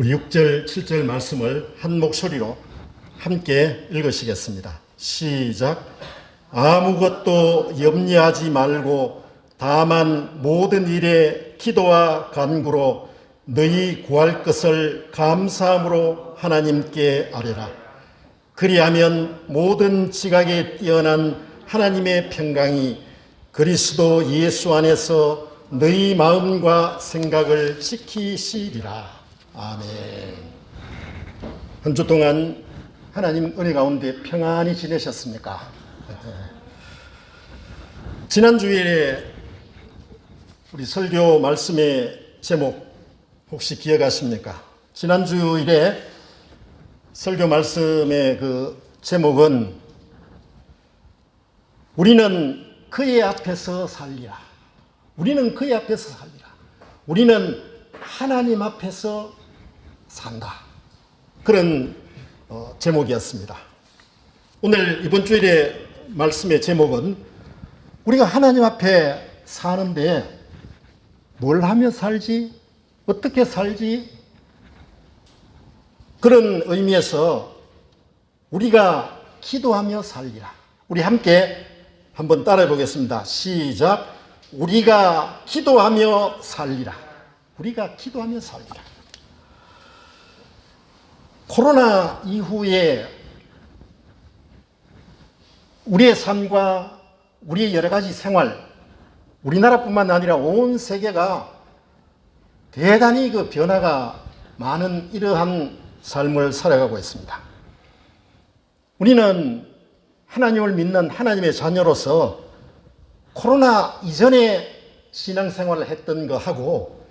우리 6절, 7절 말씀을 한 목소리로 함께 읽으시겠습니다. 시작. 아무것도 염려하지 말고 다만 모든 일에 기도와 간구로 너희 구할 것을 감사함으로 하나님께 아뢰라. 그리하면 모든 지각에 뛰어난 하나님의 평강이 그리스도 예수 안에서 너희 마음과 생각을 지키시리라. 아멘. 한 주 동안 하나님 은혜 가운데 평안히 지내셨습니까? 지난 주일에 우리 설교 말씀의 제목 혹시 기억하십니까? 지난 주일에 설교 말씀의 그 제목은 우리는 그의 앞에서 살리라. 우리는 그의 앞에서 살리라. 우리는 하나님 앞에서 산다. 그런 제목이었습니다. 오늘 이번 주일의 말씀의 제목은 우리가 하나님 앞에 사는데 뭘 하며 살지? 어떻게 살지? 그런 의미에서 우리가 기도하며 살리라. 우리 함께 한번 따라해 보겠습니다. 시작. 우리가 기도하며 살리라. 우리가 기도하며 살리라. 코로나 이후에 우리의 삶과 우리의 여러 가지 생활, 우리나라뿐만 아니라 온 세계가 대단히 그 변화가 많은 이러한 삶을 살아가고 있습니다. 우리는 하나님을 믿는 하나님의 자녀로서 코로나 이전에 신앙생활을 했던 거하고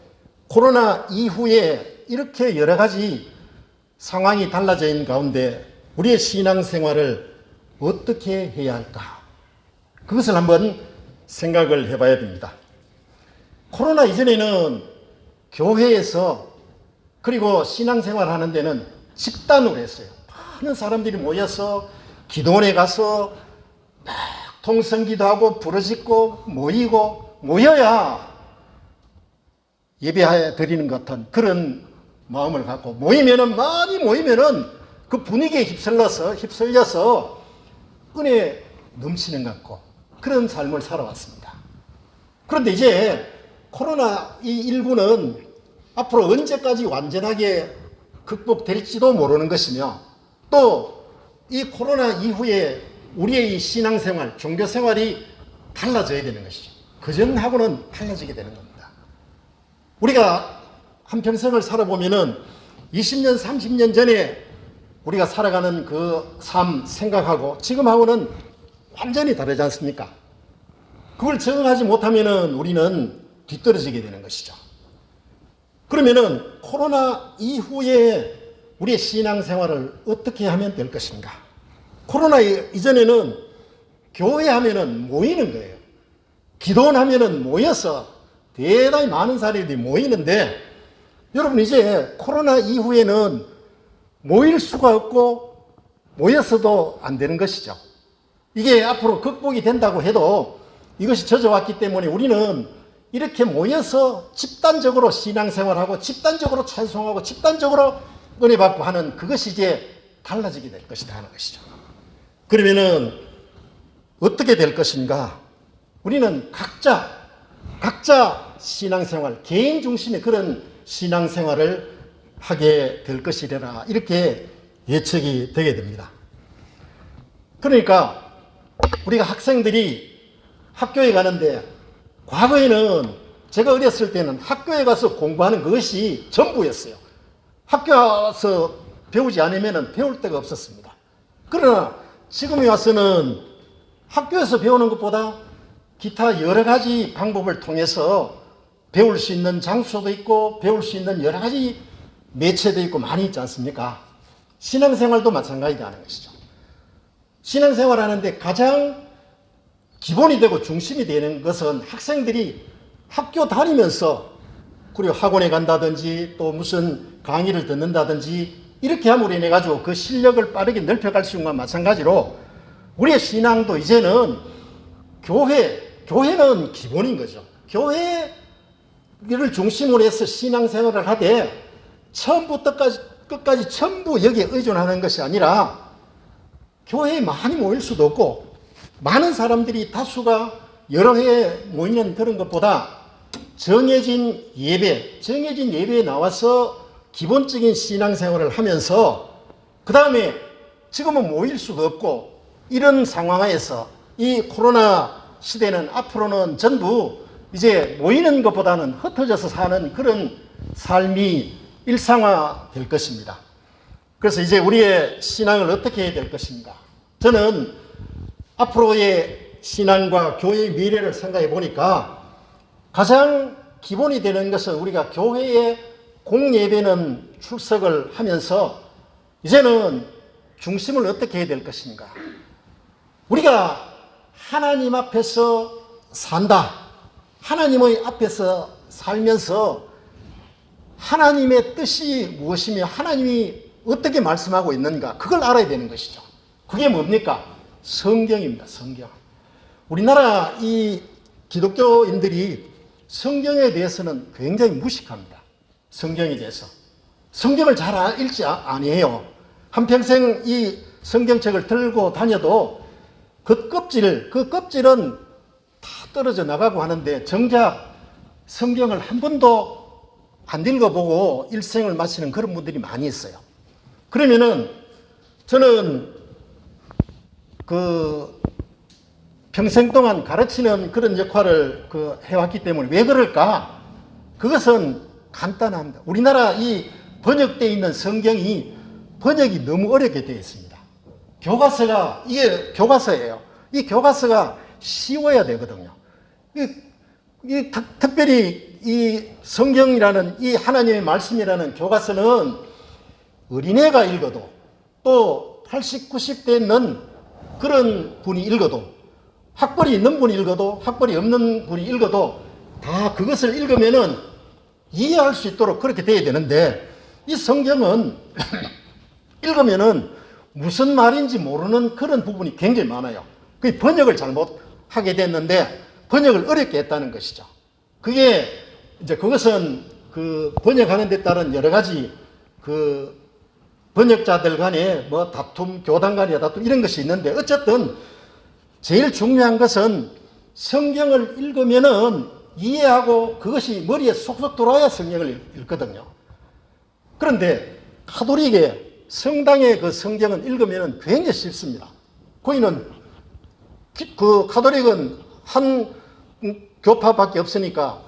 코로나 이후에 이렇게 여러 가지 상황이 달라져 있는 가운데 우리의 신앙생활을 어떻게 해야 할까? 그것을 한번 생각을 해봐야 됩니다. 코로나 이전에는 교회에서 그리고 신앙생활 하는 데는 집단으로 했어요. 많은 사람들이 모여서 기도원에 가서 막 통성기도하고 부르짖고 모여야 예배 드리는 것 같은 그런 마음을 갖고 많이 모이면은 그 분위기에 휩쓸려서 은혜 넘치는 것 같고 그런 삶을 살아왔습니다. 그런데 이제 코로나19는 앞으로 언제까지 완전하게 극복될지도 모르는 것이며 또 이 코로나 이후에 우리의 이 신앙생활, 종교생활이 달라져야 되는 것이죠. 그전하고는 달라지게 되는 겁니다. 우리가 한평생을 살아보면은 20년, 30년 전에 우리가 살아가는 그 삶 생각하고 지금하고는 완전히 다르지 않습니까? 그걸 적응하지 못하면은 우리는 뒤떨어지게 되는 것이죠. 그러면은 코로나 이후에 우리의 신앙생활을 어떻게 하면 될 것인가? 코로나 이전에는 교회 하면은 모이는 거예요. 기도원 하면은 모여서 대단히 많은 사람들이 모이는데 여러분 이제 코로나 이후에는 모일 수가 없고 모여서도 안 되는 것이죠. 이게 앞으로 극복이 된다고 해도 이것이 젖어왔기 때문에 우리는 이렇게 모여서 집단적으로 신앙생활하고 집단적으로 찬송하고 집단적으로 은혜 받고 하는 그것이 이제 달라지게 될 것이다 하는 것이죠. 그러면은 어떻게 될 것인가? 우리는 각자 신앙생활, 개인 중심의 그런 신앙생활을 하게 될 것이라 이렇게 예측이 되게 됩니다. 그러니까 우리가 학생들이 학교에 가는데 과거에는 제가 어렸을 때는 학교에 가서 공부하는 것이 전부였어요. 학교 와서 배우지 않으면 배울 데가 없었습니다. 그러나 지금에 와서는 학교에서 배우는 것보다 기타 여러 가지 방법을 통해서 배울 수 있는 장소도 있고 배울 수 있는 여러 가지 매체도 있고 많이 있지 않습니까? 신앙생활도 마찬가지라는 것이죠. 신앙생활 하는데 가장 기본이 되고 중심이 되는 것은 학생들이 학교 다니면서 그리고 학원에 간다든지 또 무슨 강의를 듣는다든지 이렇게 함으로 인해 가지고 그 실력을 빠르게 넓혀갈 수 있는 것과 마찬가지로 우리의 신앙도 이제는 교회는 기본인 거죠. 교회를 중심으로 해서 신앙생활을 하되 처음부터 끝까지 전부 여기에 의존하는 것이 아니라 교회에 많이 모일 수도 없고 많은 사람들이 다수가 여러 해 모이는 그런 것보다 정해진 예배에 나와서 기본적인 신앙생활을 하면서 그 다음에 지금은 모일 수도 없고 이런 상황에서 이 코로나 시대는 앞으로는 전부 이제 모이는 것보다는 흩어져서 사는 그런 삶이 일상화될 것입니다. 그래서 이제 우리의 신앙을 어떻게 해야 될 것인가? 저는 앞으로의 신앙과 교회의 미래를 생각해 보니까 가장 기본이 되는 것은 우리가 교회에 공예배는 출석을 하면서 이제는 중심을 어떻게 해야 될 것인가? 우리가 하나님 앞에서 산다. 하나님의 앞에서 살면서 하나님의 뜻이 무엇이며 하나님이 어떻게 말씀하고 있는가? 그걸 알아야 되는 것이죠. 그게 뭡니까? 성경입니다. 성경. 우리나라 이 기독교인들이 성경에 대해서는 굉장히 무식합니다. 성경에 대해서. 성경을 잘 읽지 아니해요. 한평생 이 성경책을 들고 다녀도 그 껍질은 다 떨어져 나가고 하는데 정작 성경을 한 번도 안 읽어보고 일생을 마치는 그런 분들이 많이 있어요. 그러면은 저는 평생 동안 가르치는 그런 역할을 해왔기 때문에 왜 그럴까? 그것은 간단합니다. 우리나라 이 번역되어 있는 성경이 번역이 너무 어렵게 되어 있습니다. 이게 교과서예요. 이 교과서가 쉬워야 되거든요. 특별히 이 성경이라는 이 하나님의 말씀이라는 교과서는 어린애가 읽어도 또 80, 90대 있는 그런 분이 읽어도 학벌이 있는 분이 읽어도 학벌이 없는 분이 읽어도 다 그것을 읽으면은 이해할 수 있도록 그렇게 돼야 되는데 이 성경은 읽으면은 무슨 말인지 모르는 그런 부분이 굉장히 많아요. 그 번역을 잘못하게 됐는데 번역을 어렵게 했다는 것이죠. 그것은 번역하는 데 따른 여러 가지 번역자들 간에 다툼, 교단 간의 다툼 이런 것이 있는데 어쨌든 제일 중요한 것은 성경을 읽으면은 이해하고 그것이 머리에 쏙쏙 들어와야 성경을 읽거든요. 그런데 가톨릭의 성당의 그 성경은 읽으면은 굉장히 쉽습니다. 거기는 가톨릭은 한 교파밖에 없으니까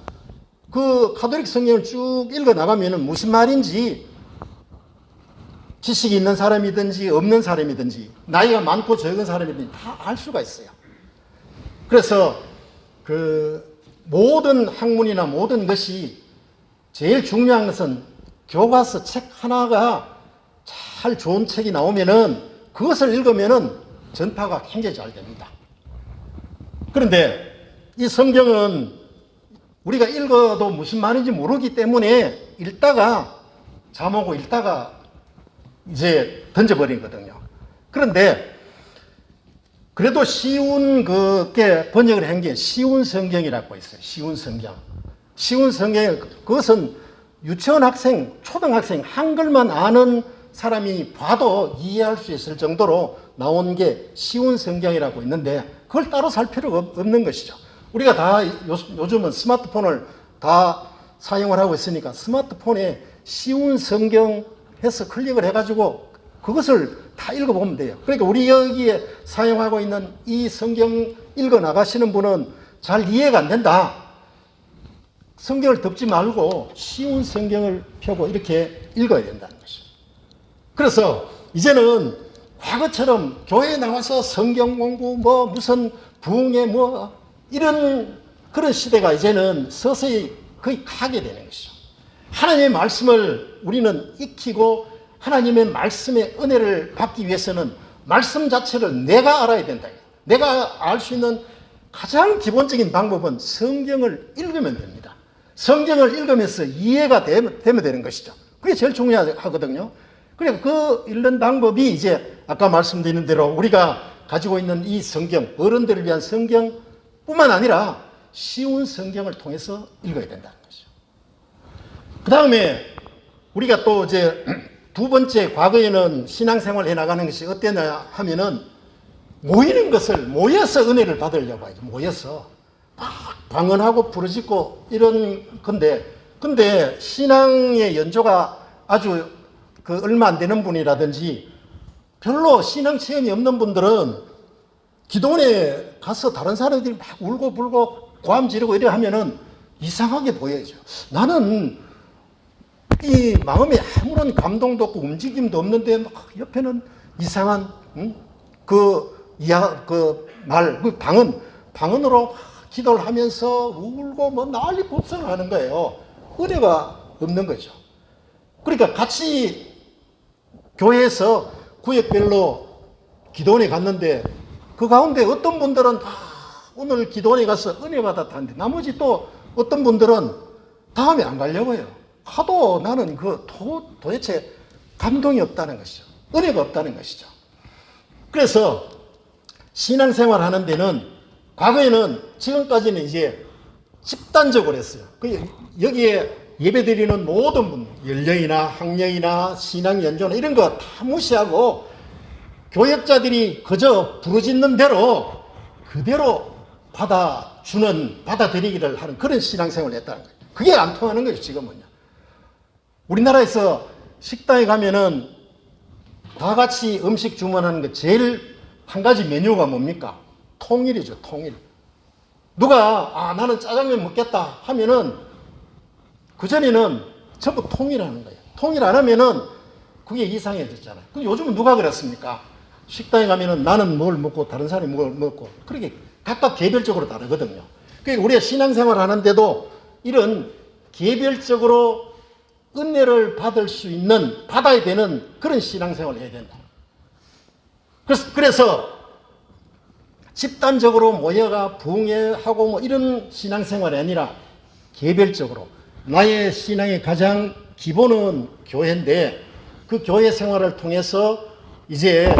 그 가톨릭 성경을 쭉 읽어 나가면은 무슨 말인지 지식이 있는 사람이든지 없는 사람이든지 나이가 많고 적은 사람이든지 다 알 수가 있어요. 그래서 모든 학문이나 모든 것이 제일 중요한 것은 교과서 책 하나가 잘 좋은 책이 나오면은 그것을 읽으면은 전파가 굉장히 잘 됩니다. 그런데 이 성경은 우리가 읽어도 무슨 말인지 모르기 때문에 읽다가 잠오고 읽다가 이제 던져버리거든요. 그런데 그래도 쉬운 번역을 한 게 쉬운 성경이라고 있어요. 쉬운 성경. 쉬운 성경, 그것은 유치원 학생, 초등학생, 한글만 아는 사람이 봐도 이해할 수 있을 정도로 나온 게 쉬운 성경이라고 있는데 그걸 따로 살 필요가 없는 것이죠. 우리가 다 요즘은 스마트폰을 다 사용을 하고 있으니까 스마트폰에 쉬운 성경 해서 클릭을 해가지고 그것을 다 읽어보면 돼요. 그러니까 우리 여기에 사용하고 있는 이 성경 읽어 나가시는 분은 잘 이해가 안 된다. 성경을 덮지 말고 쉬운 성경을 펴고 이렇게 읽어야 된다는 것이죠. 그래서 이제는 과거처럼 교회에 나와서 성경 공부 무슨 부흥회 이런 그런 시대가 이제는 서서히 거의 가게 되는 것이죠. 하나님의 말씀을 우리는 익히고 하나님의 말씀의 은혜를 받기 위해서는 말씀 자체를 내가 알아야 된다. 내가 알 수 있는 가장 기본적인 방법은 성경을 읽으면 됩니다. 성경을 읽으면서 이해가 되면 되는 것이죠. 그게 제일 중요하거든요. 그래서 그 읽는 방법이 이제 아까 말씀드린 대로 우리가 가지고 있는 이 성경, 어른들을 위한 성경뿐만 아니라 쉬운 성경을 통해서 읽어야 된다는 것이죠. 그 다음에 우리가 또 이제 두 번째, 과거에는 신앙생활 해 나가는 것이 어땠냐 하면은 모이는 것을 모여서 은혜를 받으려고 하죠. 모여서 막 방언하고 부르짖고 이런 건데, 근데 신앙의 연조가 아주 그 얼마 안 되는 분이라든지 별로 신앙 체험이 없는 분들은 기도원에 가서 다른 사람들이 막 울고 불고 고함 지르고 이래 하면은 이상하게 보여야죠. 나는 이 마음에 아무런 감동도 없고 움직임도 없는데 막 옆에는 이상한 방언으로 기도를 하면서 울고 뭐 난리 법석을 하는 거예요. 은혜가 없는 거죠. 그러니까 같이 교회에서 구역별로 기도원에 갔는데 그 가운데 어떤 분들은 오늘 기도원에 가서 은혜 받았다는데 나머지 또 어떤 분들은 다음에 안 가려고 해요. 하도 나는 도대체 감동이 없다는 것이죠. 은혜가 없다는 것이죠. 그래서 신앙생활 하는 데는 과거에는 지금까지는 이제 집단적으로 했어요. 여기에 예배드리는 모든 분, 연령이나 학령이나 신앙 연조나 이런 거 다 무시하고 교역자들이 그저 부르짖는 대로 그대로 받아들이기를 하는 그런 신앙생활을 했다는 거예요. 그게 안 통하는 거죠, 지금은요. 우리나라에서 식당에 가면은 다 같이 음식 주문하는 거 제일 한 가지 메뉴가 뭡니까? 통일이죠, 통일. 누가 나는 짜장면 먹겠다 하면은 그전에는 전부 통일하는 거예요. 통일 안 하면은 그게 이상해졌잖아요. 그럼 요즘은 누가 그랬습니까? 식당에 가면은 나는 뭘 먹고 다른 사람이 뭘 먹고 그렇게 각각 개별적으로 다르거든요. 그러니까 우리가 신앙생활 하는데도 이런 개별적으로 은혜를 받아야 되는 그런 신앙생활을 해야 된다. 그래서 집단적으로 모여가 부흥회하고 뭐 이런 신앙생활이 아니라 개별적으로 나의 신앙의 가장 기본은 교회인데 그 교회 생활을 통해서 이제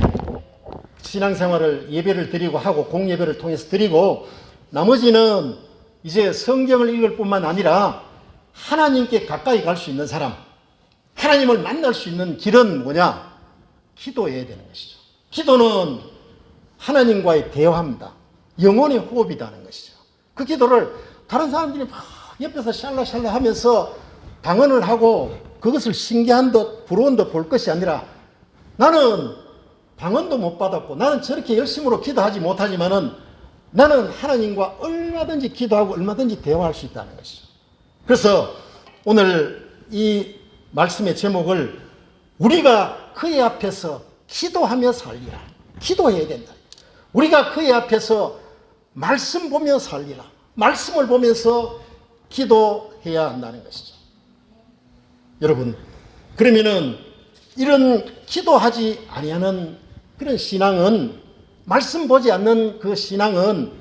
신앙생활을 예배를 드리고 하고 공예배를 통해서 드리고 나머지는 이제 성경을 읽을 뿐만 아니라 하나님께 가까이 갈 수 있는 사람, 하나님을 만날 수 있는 길은 뭐냐? 기도해야 되는 것이죠. 기도는 하나님과의 대화입니다. 영혼의 호흡이라는 것이죠. 그 기도를 다른 사람들이 막 옆에서 샬라샬라 하면서 방언을 하고 그것을 신기한 듯 부러운 듯 볼 것이 아니라 나는 방언도 못 받았고 나는 저렇게 열심으로 기도하지 못하지만은 나는 하나님과 얼마든지 기도하고 얼마든지 대화할 수 있다는 것이죠. 그래서 오늘 이 말씀의 제목을 우리가 그의 앞에서 기도하며 살리라. 기도해야 된다. 우리가 그의 앞에서 말씀 보며 살리라. 말씀을 보면서 기도해야 한다는 것이죠. 여러분, 그러면은 이런 기도하지 아니하는 그런 신앙은 말씀 보지 않는 그 신앙은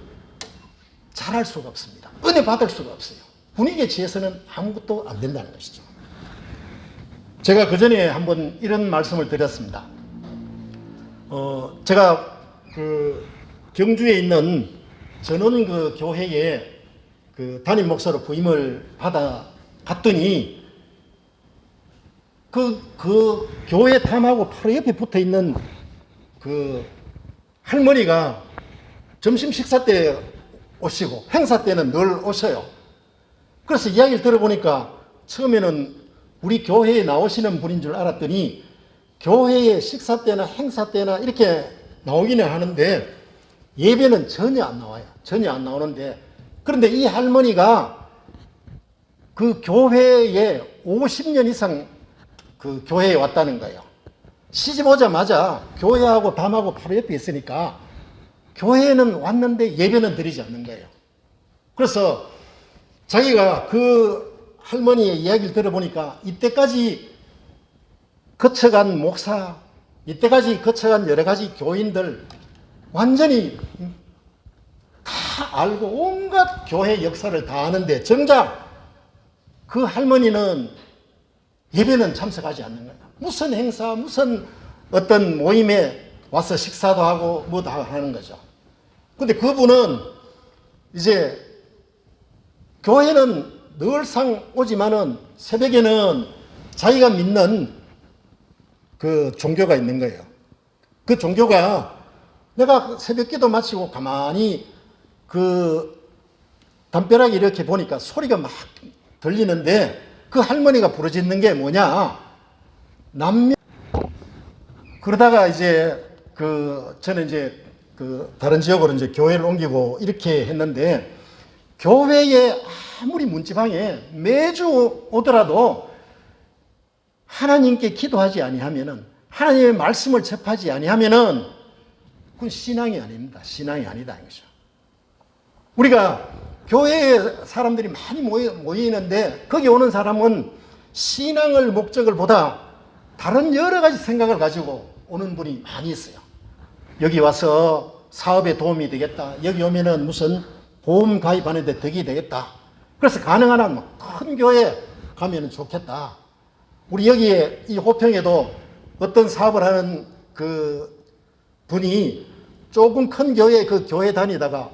잘할 수가 없습니다. 은혜 받을 수가 없어요. 분위기에 취해서는 아무것도 안 된다는 것이죠. 제가 그 전에 한번 이런 말씀을 드렸습니다. 제가 그 경주에 있는 전원 그 교회에 그 담임 목사로 부임을 받아 갔더니 그 교회 탐하고 바로 옆에 붙어 있는 그 할머니가 점심 식사 때 오시고 행사 때는 늘 오셔요. 그래서 이야기를 들어보니까 처음에는 우리 교회에 나오시는 분인 줄 알았더니 교회에 식사 때나 행사 때나 이렇게 나오기는 하는데 예배는 전혀 안 나와요. 전혀 안 나오는데 그런데 이 할머니가 그 교회에 50년 이상 그 교회에 왔다는 거예요. 시집 오자마자 교회하고 담하고 바로 옆에 있으니까 교회는 왔는데 예배는 드리지 않는 거예요. 그래서 자기가 그 할머니의 이야기를 들어보니까 이때까지 거쳐간 목사, 이때까지 거쳐간 여러 가지 교인들 완전히 다 알고 온갖 교회 역사를 다 아는데 정작 그 할머니는 예배는 참석하지 않는 거예요. 무슨 행사, 무슨 어떤 모임에 와서 식사도 하고 뭐 다 하는 거죠. 근데 그분은 이제 교회는 늘상 오지만은 새벽에는 자기가 믿는 그 종교가 있는 거예요. 그 종교가 내가 새벽 기도 마치고 가만히 그 담벼락에 이렇게 보니까 소리가 막 들리는데 그 할머니가 부르짖는 게 뭐냐? 남녀. 그러다가 이제 저는 이제 다른 지역으로 이제 교회를 옮기고 이렇게 했는데 교회에 아무리 문지방에 매주 오더라도 하나님께 기도하지 아니하면은 하나님의 말씀을 접하지 아니하면은 그건 신앙이 아닙니다. 신앙이 아니다 이거죠. 우리가 교회에 사람들이 많이 모이는데 거기 오는 사람은 신앙을 목적을 보다 다른 여러 가지 생각을 가지고 오는 분이 많이 있어요. 여기 와서 사업에 도움이 되겠다. 여기 오면은 무슨 보험 가입하는 데 덕이 되겠다. 그래서 가능한 한 큰 교회 가면 좋겠다. 우리 여기에 이 호평에도 어떤 사업을 하는 그 분이 조금 큰 교회 그 교회 다니다가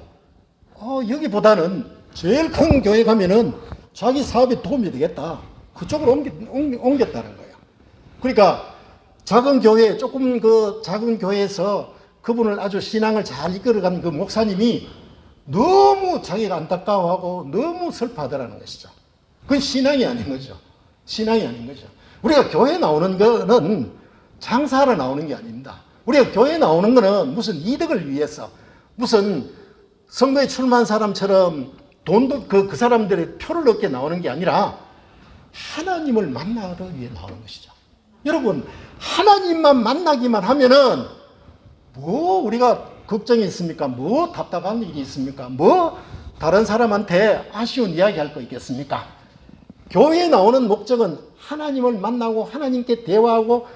여기보다는 제일 큰 교회 가면은 자기 사업에 도움이 되겠다. 그쪽으로 옮겼다는 거예요. 그러니까 작은 교회, 조금 그 작은 교회에서 그분을 아주 신앙을 잘 이끌어간 그 목사님이 너무 자기가 안타까워하고 너무 슬퍼하더라는 것이죠. 그건 신앙이 아닌 거죠. 신앙이 아닌 거죠. 우리가 교회 나오는 거는 장사하러 나오는 게 아닙니다. 우리가 교회 나오는 거는 무슨 이득을 위해서, 무슨 선거에 출마한 사람처럼 돈도 그 사람들의 표를 얻게 나오는 게 아니라 하나님을 만나기 위해 나오는 것이죠. 여러분, 하나님만 만나기만 하면은 뭐 우리가 걱정이 있습니까? 뭐 답답한 일이 있습니까? 뭐 다른 사람한테 아쉬운 이야기 할 거 있겠습니까? 교회에 나오는 목적은 하나님을 만나고 하나님께 대화하고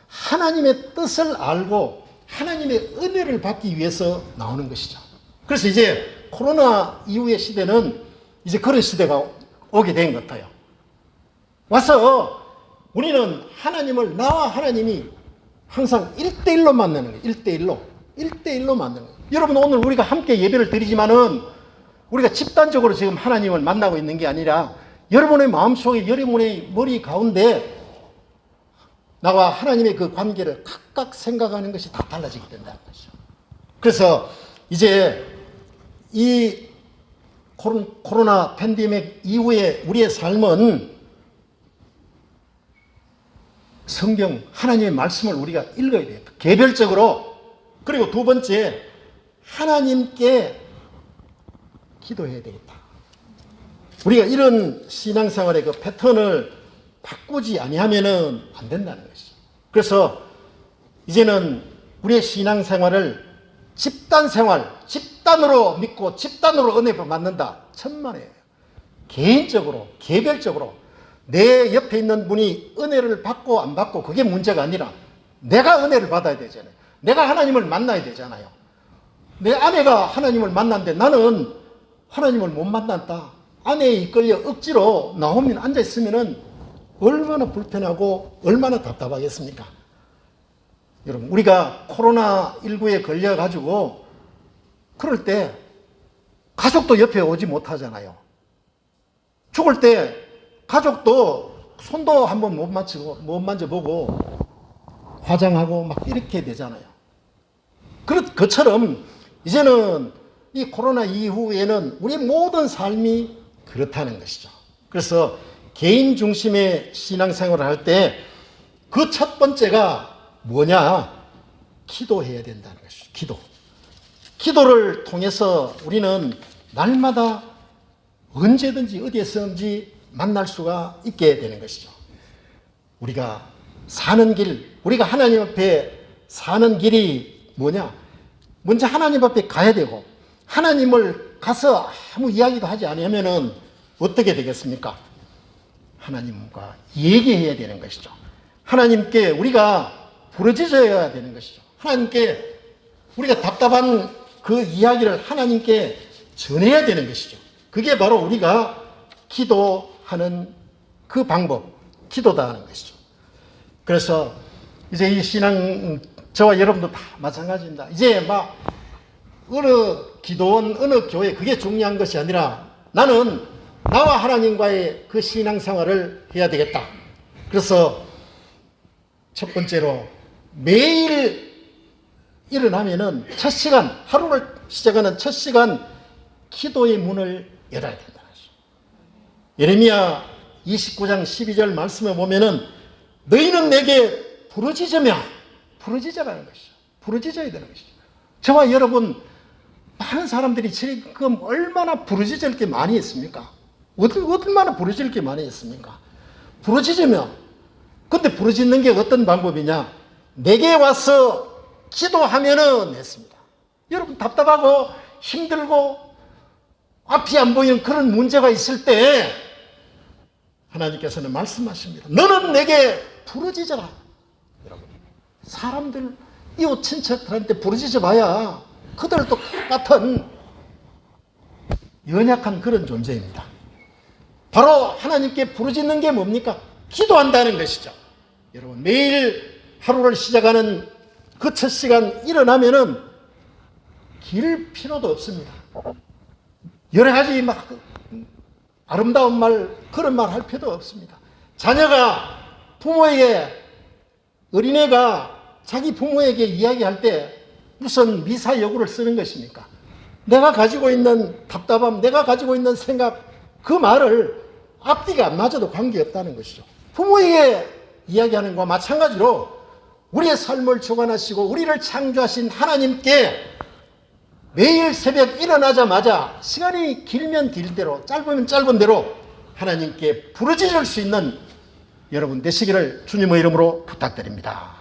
하나님의 뜻을 알고 하나님의 은혜를 받기 위해서 나오는 것이죠. 그래서 이제 코로나 이후의 시대는 이제 그런 시대가 오게 된 것 같아요. 와서 우리는 하나님을, 나와 하나님이 항상 1대1로 만나는 거예요. 1대1로 만나는 거예요. 여러분, 오늘 우리가 함께 예배를 드리지만은 우리가 집단적으로 지금 하나님을 만나고 있는 게 아니라 여러분의 마음속에, 여러분의 머리 가운데 나와 하나님의 그 관계를 각각 생각하는 것이 다 달라지게 된다는 거죠. 그래서 이제 이 코로나 팬데믹 이후에 우리의 삶은 성경, 하나님의 말씀을 우리가 읽어야 돼요. 개별적으로. 그리고 두 번째, 하나님께 기도해야 되겠다. 우리가 이런 신앙생활의 그 패턴을 바꾸지 아니하면은 안 된다는 것이죠. 그래서 이제는 우리의 신앙생활을 집단생활, 집단으로 믿고 집단으로 은혜를 받는다. 천만에요. 개인적으로, 개별적으로 내 옆에 있는 분이 은혜를 받고 안 받고 그게 문제가 아니라 내가 은혜를 받아야 되잖아요. 내가 하나님을 만나야 되잖아요. 내 아내가 하나님을 만났는데 나는 하나님을 못 만났다. 아내에 이끌려 억지로 나오면 앉아있으면 얼마나 불편하고 얼마나 답답하겠습니까? 여러분, 우리가 코로나19에 걸려가지고 그럴 때 가족도 옆에 오지 못하잖아요. 죽을 때 가족도 손도 한번 못 만져보고 화장하고 막 이렇게 되잖아요. 그처럼 이제는 이 코로나 이후에는 우리 모든 삶이 그렇다는 것이죠. 그래서 개인 중심의 신앙생활을 할 때 그 첫 번째가 뭐냐? 기도해야 된다는 것이죠. 기도. 기도를 통해서 우리는 날마다 언제든지 어디에서든지 만날 수가 있게 되는 것이죠. 우리가 사는 길, 우리가 하나님 앞에 사는 길이 뭐냐? 먼저 하나님 앞에 가야 되고 하나님을 가서 아무 이야기도 하지 않으면은 어떻게 되겠습니까? 하나님과 얘기해야 되는 것이죠. 하나님께 우리가 부르짖어야 되는 것이죠. 하나님께 우리가 답답한 그 이야기를 하나님께 전해야 되는 것이죠. 그게 바로 우리가 기도하는 그 방법, 기도다 하는 것이죠. 그래서 이제 이 신앙, 저와 여러분도 다 마찬가지입니다. 이제 막 어느 기도원, 어느 교회 그게 중요한 것이 아니라 나는 나와 하나님과의 그 신앙생활을 해야 되겠다. 그래서 첫 번째로 매일 일어나면은 첫 시간, 하루를 시작하는 첫 시간 기도의 문을 열어야 된다는 것이죠. 예레미야 29장 12절 말씀에 보면은 너희는 내게 부르짖으며, 부르짖으라는 것이죠. 부르짖어야 되는 것이죠. 저와 여러분 많은 사람들이 지금 얼마나 부르짖을 게 많이 있습니까? 얼마나 부르짖을 게 많이 있습니까? 부르짖으며, 근데 부르짖는 게 어떤 방법이냐? 내게 와서 기도하면은 했습니다. 여러분 답답하고 힘들고 앞이 안 보이는 그런 문제가 있을 때 하나님께서는 말씀하십니다. 너는 내게 부르짖어라. 여러분, 사람들, 이웃 친척들한테 부르짖어 봐야 그들도 똑같은 연약한 그런 존재입니다. 바로 하나님께 부르짖는 게 뭡니까? 기도한다는 것이죠. 여러분, 매일 하루를 시작하는 그 첫 시간 일어나면은 길 필요도 없습니다. 여러 가지 막 아름다운 말, 그런 말 할 필요도 없습니다. 자녀가 부모에게, 어린애가 자기 부모에게 이야기할 때 무슨 미사여구를 쓰는 것입니까? 내가 가지고 있는 답답함, 내가 가지고 있는 생각, 그 말을 앞뒤가 안 맞아도 관계없다는 것이죠. 부모에게 이야기하는 것과 마찬가지로 우리의 삶을 주관하시고 우리를 창조하신 하나님께 매일 새벽 일어나자마자 시간이 길면 길 대로, 짧으면 짧은 대로 하나님께 부르짖을 수 있는 여러분 되시기를 주님의 이름으로 부탁드립니다.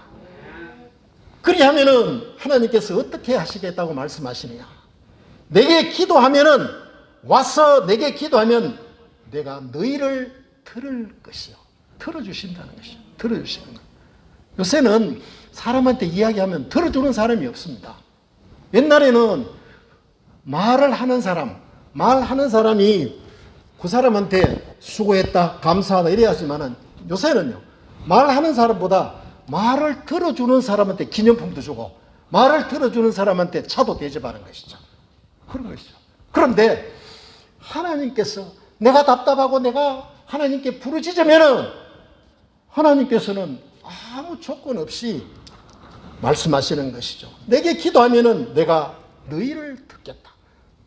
그리하면은 하나님께서 어떻게 하시겠다고 말씀하시느냐? 내게 기도하면은, 와서 내게 기도하면 내가 너희를 들을 것이요. 들어주신다는 것이요. 들어주시는 것. 요새는 사람한테 이야기하면 들어주는 사람이 없습니다. 옛날에는 말을 하는 사람, 말하는 사람이 그 사람한테 수고했다, 감사하다 이래야지만은 요새는요, 말하는 사람보다 말을 들어주는 사람한테 기념품도 주고 말을 들어주는 사람한테 차도 대접하는 것이죠. 그런 것이죠. 그런데 하나님께서 내가 답답하고 내가 하나님께 부르짖으면은 하나님께서는 아무 조건 없이 말씀하시는 것이죠. 내게 기도하면은 내가 너희를 듣겠다.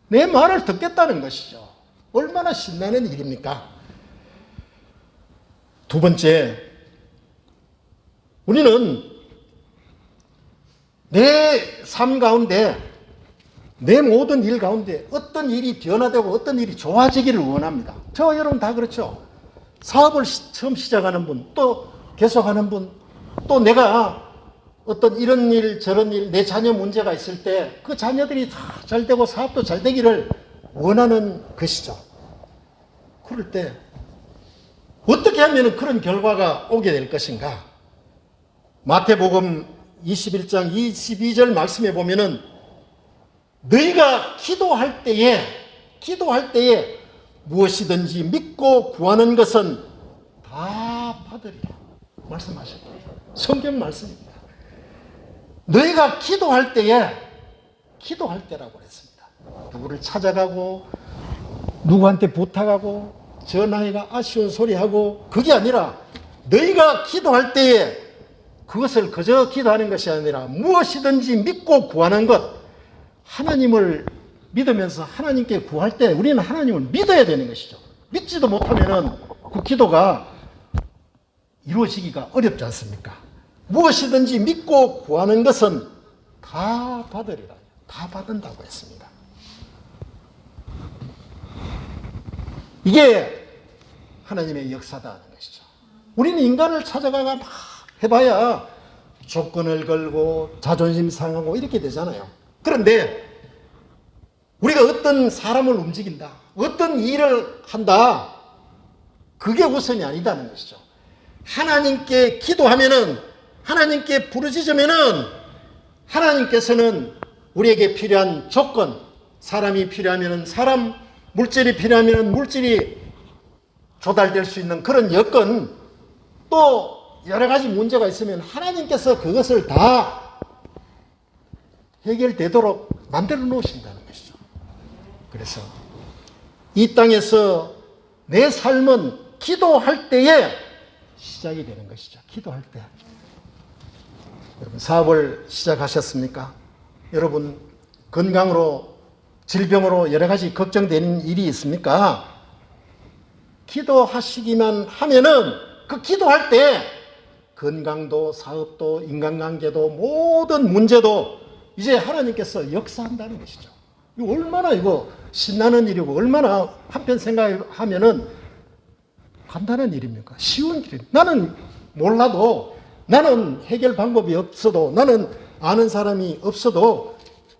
내 말을 듣겠다는 것이죠. 얼마나 신나는 일입니까? 두 번째, 우리는 내 삶 가운데, 내 모든 일 가운데 어떤 일이 변화되고 어떤 일이 좋아지기를 원합니다. 저와 여러분 다 그렇죠. 사업을 처음 시작하는 분, 또 계속하는 분, 또 내가 어떤 이런 일 저런 일, 내 자녀 문제가 있을 때 그 자녀들이 다 잘 되고 사업도 잘 되기를 원하는 것이죠. 그럴 때 어떻게 하면 그런 결과가 오게 될 것인가? 마태복음 21장 22절 말씀에 보면은 너희가 기도할 때에 무엇이든지 믿고 구하는 것은 다 받으리라 말씀하셨고, 성경 말씀입니다. 너희가 기도할 때라고 했습니다. 누구를 찾아가고 누구한테 부탁하고 전화해가 아쉬운 소리하고, 그게 아니라 너희가 기도할 때에 그것을 그저 기도하는 것이 아니라 무엇이든지 믿고 구하는 것, 하나님을 믿으면서 하나님께 구할 때 우리는 하나님을 믿어야 되는 것이죠. 믿지도 못하면은 그 기도가 이루어지기가 어렵지 않습니까? 무엇이든지 믿고 구하는 것은 다 받으리라. 다 받는다고 했습니다. 이게 하나님의 역사다 하는 것이죠. 우리는 인간을 찾아가가 막 해봐야 조건을 걸고 자존심 상하고 이렇게 되잖아요. 그런데 우리가 어떤 사람을 움직인다, 어떤 일을 한다, 그게 우선이 아니다는 것이죠. 하나님께 기도하면은, 하나님께 부르짖으면은 하나님께서는 우리에게 필요한 조건, 사람이 필요하면은 사람, 물질이 필요하면은 물질이 조달될 수 있는 그런 여건, 또 여러 가지 문제가 있으면 하나님께서 그것을 다 해결되도록 만들어 놓으신다는 것이죠. 그래서 이 땅에서 내 삶은 기도할 때에 시작이 되는 것이죠. 기도할 때. 여러분, 사업을 시작하셨습니까? 여러분, 건강으로, 질병으로 여러 가지 걱정되는 일이 있습니까? 기도하시기만 하면은 그 기도할 때 건강도, 사업도, 인간관계도, 모든 문제도 이제 하나님께서 역사한다는 것이죠. 이거 얼마나 신나는 일이고, 얼마나 한편 생각하면은 간단한 일입니까? 쉬운 일입니다. 나는 몰라도, 나는 해결 방법이 없어도, 나는 아는 사람이 없어도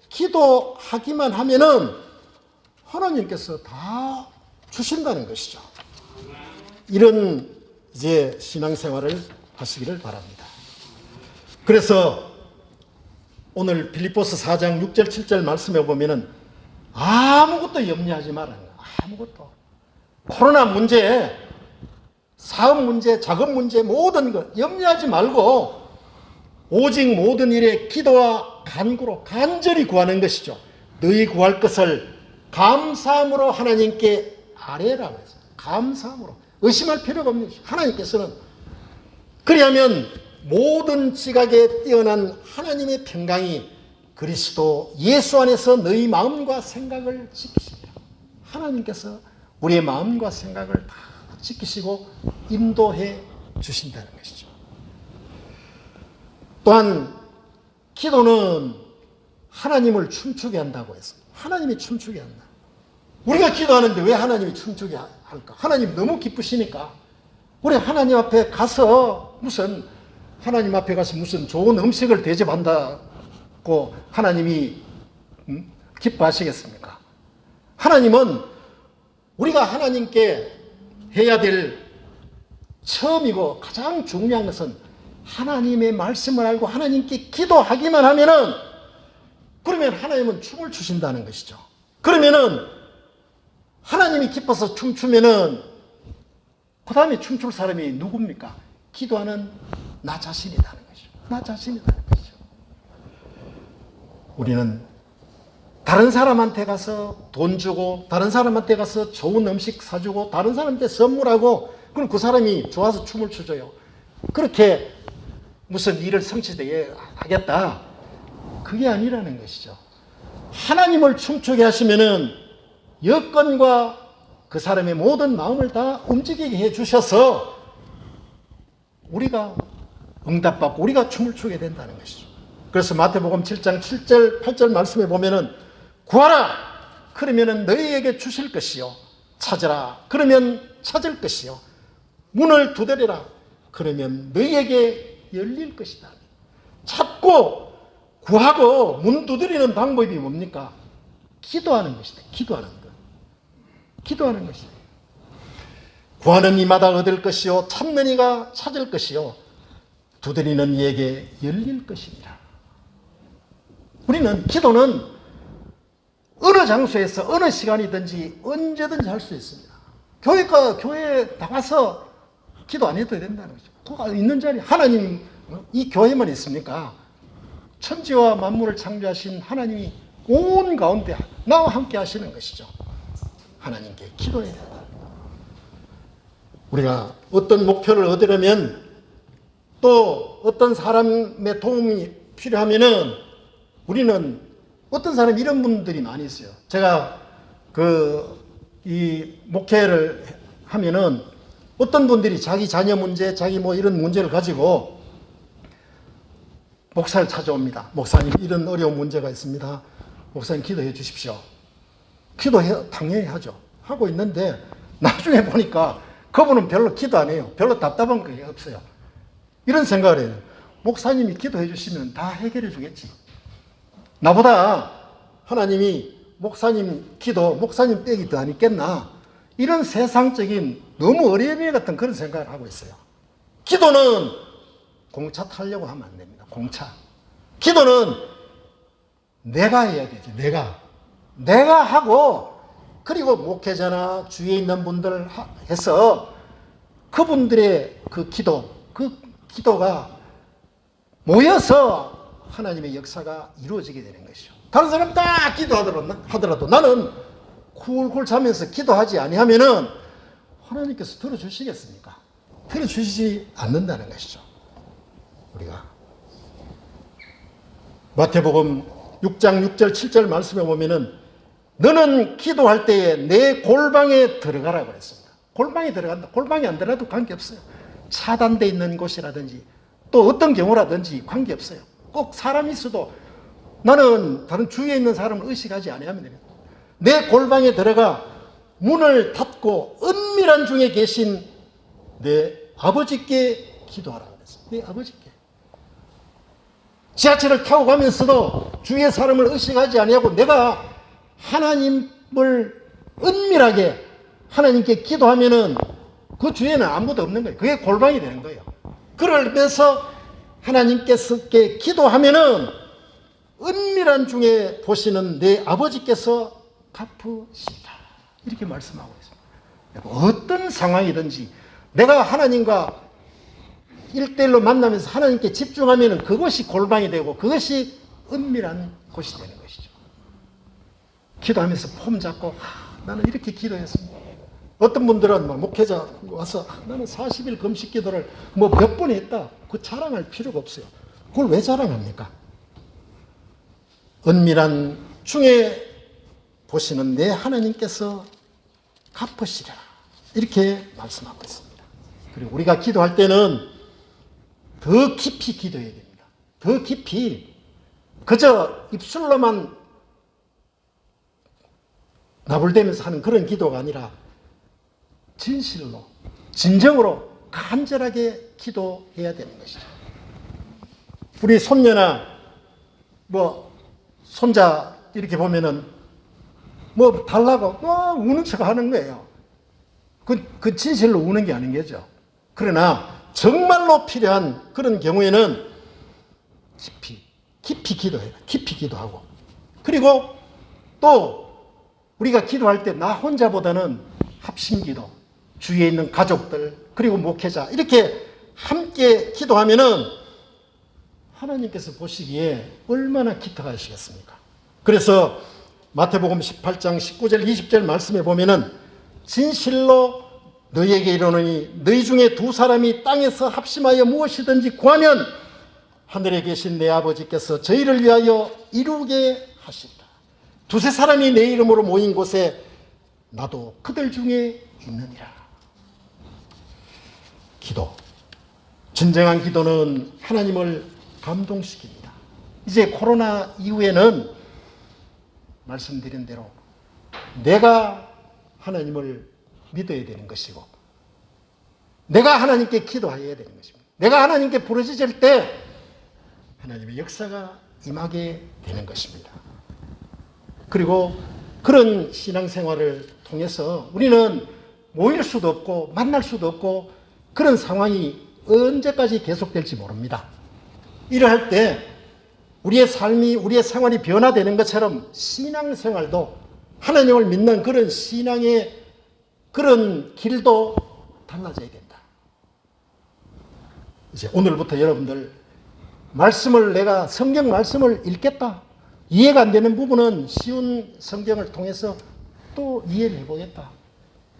기도하기만 하면은 하나님께서 다 주신다는 것이죠. 이런 이제 신앙생활을 하시기를 바랍니다. 그래서 오늘 빌립보서 4장 6절 7절 말씀해 보면은 아무것도 염려하지 말아요. 아무것도. 코로나 문제, 사업 문제, 작업 문제, 모든 것 염려하지 말고 오직 모든 일에 기도와 간구로 간절히 구하는 것이죠. 너희 구할 것을 감사함으로 하나님께 아뢰라고 했어요. 감사함으로. 의심할 필요가 없는 것이죠. 하나님께서는 그리하면 모든 지각에 뛰어난 하나님의 평강이 그리스도 예수 안에서 너희 마음과 생각을 지키시리라. 하나님께서 우리의 마음과 생각을 다 지키시고 인도해 주신다는 것이죠. 또한 기도는 하나님을 춤추게 한다고 했습니다. 하나님이 춤추게 한다. 우리가 기도하는데 왜 하나님이 춤추게 할까? 하나님 너무 기쁘시니까. 우리 하나님 앞에 가서 무슨 좋은 음식을 대접한다고 하나님이 기뻐하시겠습니까? 하나님은 우리가 하나님께 해야 될 처음이고 가장 중요한 것은 하나님의 말씀을 알고 하나님께 기도하기만 하면은, 그러면 하나님은 춤을 추신다는 것이죠. 그러면은 하나님이 기뻐서 춤추면은 그 다음에 춤출 사람이 누굽니까? 기도하는 나 자신이라는 것이죠. 나 자신이라는 것이죠. 우리는 다른 사람한테 가서 돈 주고, 다른 사람한테 가서 좋은 음식 사주고, 다른 사람한테 선물하고, 그럼 그 사람이 좋아서 춤을 추줘요. 그렇게 무슨 일을 성취되게 하겠다. 그게 아니라는 것이죠. 하나님을 춤추게 하시면은 여건과 그 사람의 모든 마음을 다 움직이게 해 주셔서 우리가 응답받고 우리가 춤을 추게 된다는 것이죠. 그래서 마태복음 7장 7절 8절 말씀에 보면은 구하라 그러면은 너희에게 주실 것이요, 찾으라 그러면 찾을 것이요, 문을 두드리라 그러면 너희에게 열릴 것이다. 찾고 구하고 문 두드리는 방법이 뭡니까? 기도하는 것이다. 기도하는 것. 기도하는 것이다. 구하는 이마다 얻을 것이요, 찾는 이가 찾을 것이요, 두드리는 이에게 열릴 것이니라. 우리는 기도는 어느 장소에서 어느 시간이든지 언제든지 할 수 있습니다. 교회에 나가서 기도 안 해도 된다는 거죠. 그 있는 자리, 하나님 이 교회만 있습니까? 천지와 만물을 창조하신 하나님이 온 가운데 나와 함께 하시는 것이죠. 하나님께 기도해야 된다. 우리가 어떤 목표를 얻으려면, 또 어떤 사람의 도움이 필요하면은 우리는, 어떤 사람 이런 분들이 많이 있어요. 제가 이 목회를 하면은 어떤 분들이 자기 자녀 문제, 자기 이런 문제를 가지고 목사를 찾아옵니다. 목사님, 이런 어려운 문제가 있습니다. 목사님 기도해 주십시오. 당연히 하죠. 하고 있는데 나중에 보니까 그분은 별로 기도 안 해요. 별로 답답한 게 없어요. 이런 생각을 해요. 목사님이 기도해 주시면 다 해결해 주겠지. 나보다 하나님이 목사님 기도, 목사님 댁이 더 안 있겠나. 이런 세상적인 너무 어린애 같은 그런 생각을 하고 있어요. 기도는 공차 타려고 하면 안 됩니다. 공차. 기도는 내가 해야 되지. 내가 하고, 그리고 목회자나 주위에 있는 분들 해서 그분들의 그 기도가 모여서 하나님의 역사가 이루어지게 되는 것이죠. 다른 사람 다 기도하더라도 나는 쿨쿨 자면서 기도하지 아니하면은 하나님께서 들어주시겠습니까? 들어주시지 않는다는 것이죠. 우리가 마태복음 6장 6절 7절 말씀에 보면은 너는 기도할 때에 내 골방에 들어가라 그랬습니다. 골방에 들어간다. 골방에 안 들어가도 관계없어요. 차단되어 있는 곳이라든지 또 어떤 경우라든지 관계없어요. 꼭 사람이 있어도 나는 다른 주위에 있는 사람을 의식하지 아니하면 됩니다. 내 골방에 들어가 문을 닫고 은밀한 중에 계신 내 아버지께 기도하라 그랬어요. 내 아버지께. 지하철을 타고 가면서도 주위의 사람을 의식하지 아니하고 내가 하나님을 은밀하게 하나님께 기도하면은 그 주위에는 아무도 없는 거예요. 그게 골방이 되는 거예요. 그러면서 하나님께서께 기도하면은 은밀한 중에 보시는 내 아버지께서 갚으시리라. 이렇게 말씀하고 있습니다. 어떤 상황이든지 내가 하나님과 1대1로 만나면서 하나님께 집중하면 그것이 골방이 되고 그것이 은밀한 곳이 되는 것이죠. 기도하면서 폼 잡고 나는 이렇게 기도했습니다. 어떤 분들은 목회자 와서 나는 40일 금식 기도를 몇 번 했다. 그 자랑할 필요가 없어요. 그걸 왜 자랑합니까? 은밀한 중에 보시는 내 하나님께서 갚으시리라. 이렇게 말씀하고 있습니다. 그리고 우리가 기도할 때는 더 깊이 기도해야 됩니다. 더 깊이. 그저 입술로만 나불대면서 하는 그런 기도가 아니라 진실로, 진정으로 간절하게 기도해야 되는 것이죠. 우리 손녀나 손자 이렇게 보면은 달라고 우는 척 하는 거예요. 그 진실로 우는 게 아닌 거죠. 그러나 정말로 필요한 그런 경우에는 깊이 기도해라. 깊이 기도하고. 그리고 또 우리가 기도할 때 나 혼자보다는 합심기도, 주위에 있는 가족들, 그리고 목회자 이렇게 함께 기도하면은 하나님께서 보시기에 얼마나 기특하시겠습니까? 그래서 마태복음 18장 19절 20절 말씀에 보면은 진실로 너희에게 이르노니 너희 중에 두 사람이 땅에서 합심하여 무엇이든지 구하면 하늘에 계신 내 아버지께서 저희를 위하여 이루게 하시리라. 두세 사람이 내 이름으로 모인 곳에 나도 그들 중에 있느니라. 기도. 진정한 기도는 하나님을 감동시킵니다. 이제 코로나 이후에는 말씀드린 대로 내가 하나님을 믿어야 되는 것이고 내가 하나님께 기도해야 되는 것입니다. 내가 하나님께 부르짖을 때 하나님의 역사가 임하게 되는 것입니다. 그리고 그런 신앙생활을 통해서 우리는 모일 수도 없고 만날 수도 없고 그런 상황이 언제까지 계속될지 모릅니다. 이러할 때 우리의 삶이, 우리의 생활이 변화되는 것처럼 신앙생활도 하나님을 믿는 그런 신앙의 그런 길도 달라져야 된다. 이제 오늘부터 여러분들 내가 성경 말씀을 읽겠다. 이해가 안 되는 부분은 쉬운 성경을 통해서 또 이해를 해보겠다.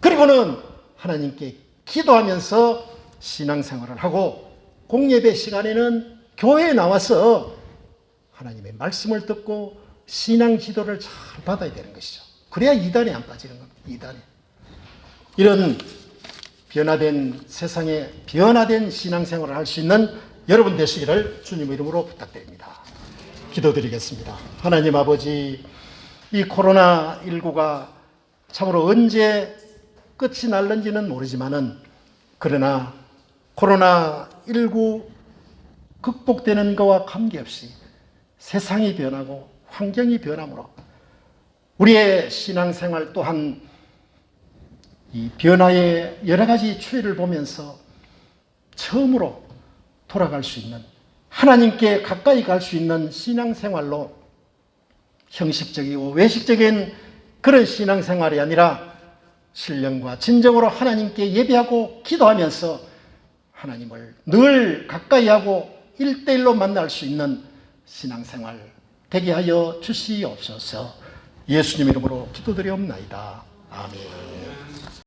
그리고는 하나님께 기도하면서 신앙생활을 하고 공예배 시간에는 교회에 나와서 하나님의 말씀을 듣고 신앙 지도를 잘 받아야 되는 것이죠. 그래야 이단에 안 빠지는 겁니다. 이단에. 이런 변화된 세상에 변화된 신앙생활을 할 수 있는 여러분 되시기를 주님의 이름으로 부탁드립니다. 기도드리겠습니다. 하나님 아버지, 이 코로나19가 참으로 언제 끝이 날는지는 모르지만은 그러나 코로나19 극복되는 것과 관계없이 세상이 변하고 환경이 변함으로 우리의 신앙생활 또한 이 변화의 여러 가지 추이를 보면서 처음으로 돌아갈 수 있는 하나님께 가까이 갈 수 있는 신앙생활로 형식적이고 외식적인 그런 신앙생활이 아니라 신령과 진정으로 하나님께 예배하고 기도하면서 하나님을 늘 가까이 하고 1대1로 만날 수 있는 신앙생활 되게 하여 주시옵소서. 예수님 이름으로 기도드리옵나이다. 아멘.